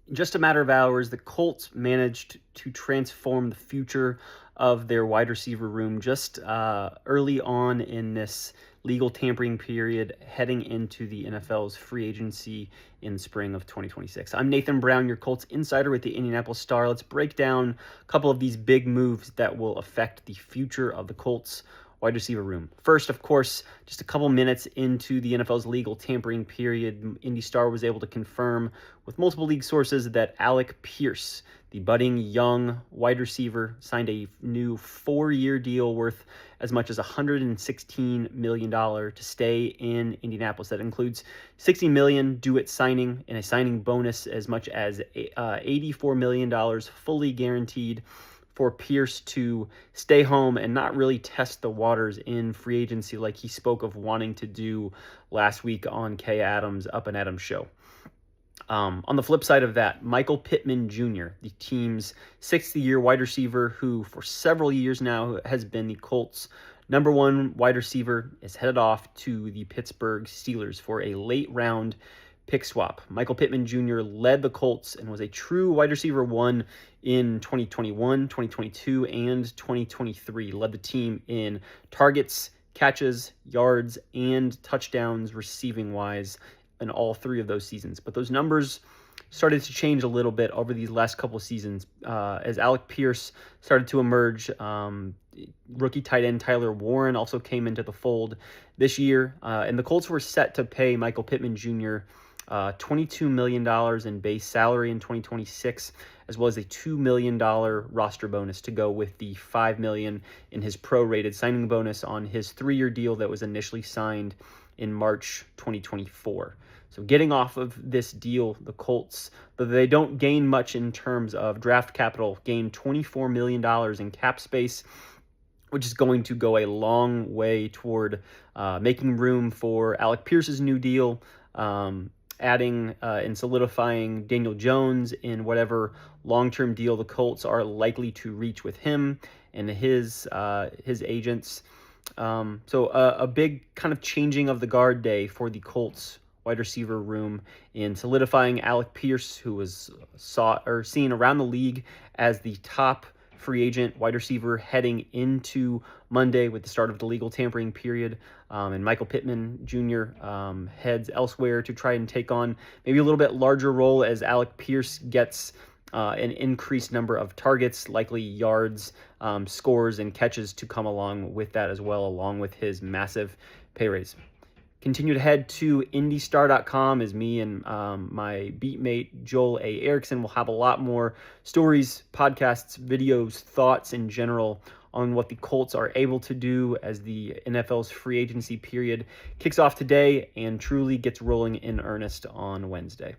In just a matter of hours, the Colts managed to transform the future of their wide receiver room just early on in this legal tampering period heading into the NFL's free agency in spring of 2026. I'm Nathan Brown, your Colts insider with the Indianapolis Star. Let's break down a couple of these big moves that will affect the future of the Colts wide receiver room. First, of course, just a couple minutes into the NFL's legal tampering period, Indy Star was able to confirm with multiple league sources that Alec Pierce, the budding young wide receiver, signed a new 4-year deal worth as much as $116 million to stay in Indianapolis. That includes $60 million due at signing and a signing bonus as much as $84 million fully guaranteed for Pierce to stay home and not really test the waters in free agency like he spoke of wanting to do last week on Kay Adams' Up and Adams show. On the flip side of that, Michael Pittman Jr., the team's sixth-year wide receiver who for several years now has been the Colts' number one wide receiver, is headed off to the Pittsburgh Steelers for a late-round pick swap. Michael Pittman Jr. led the Colts and was a true wide receiver one in 2021, 2022, and 2023. Led the team in targets, catches, yards, and touchdowns receiving-wise in all three of those seasons. But those numbers started to change a little bit over these last couple of seasons as Alec Pierce started to emerge. Rookie tight end Tyler Warren also came into the fold this year, and the Colts were set to pay Michael Pittman Jr. $22 million in base salary in 2026, as well as a $2 million roster bonus to go with the $5 million in his prorated signing bonus on his 3-year deal that was initially signed in March 2024. So getting off of this deal, the Colts, though they don't gain much in terms of draft capital, gain $24 million in cap space, which is going to go a long way toward making room for Alec Pierce's new deal, adding and solidifying Daniel Jones in whatever long-term deal the Colts are likely to reach with him and his agents. So a big kind of changing of the guard day for the Colts wide receiver room in solidifying Alec Pierce, who was seen around the league as the top free agent wide receiver heading into Monday with the start of the legal tampering period. And Michael Pittman Jr. Heads elsewhere to try and take on maybe a little bit larger role as Alec Pierce gets an increased number of targets, likely yards, scores, and catches to come along with that as well, along with his massive pay raise. Continue to head to IndyStar.com as me and my beatmate Joel A. Erickson will have a lot more stories, podcasts, videos, thoughts in general on what the Colts are able to do as the NFL's free agency period kicks off today and truly gets rolling in earnest on Wednesday.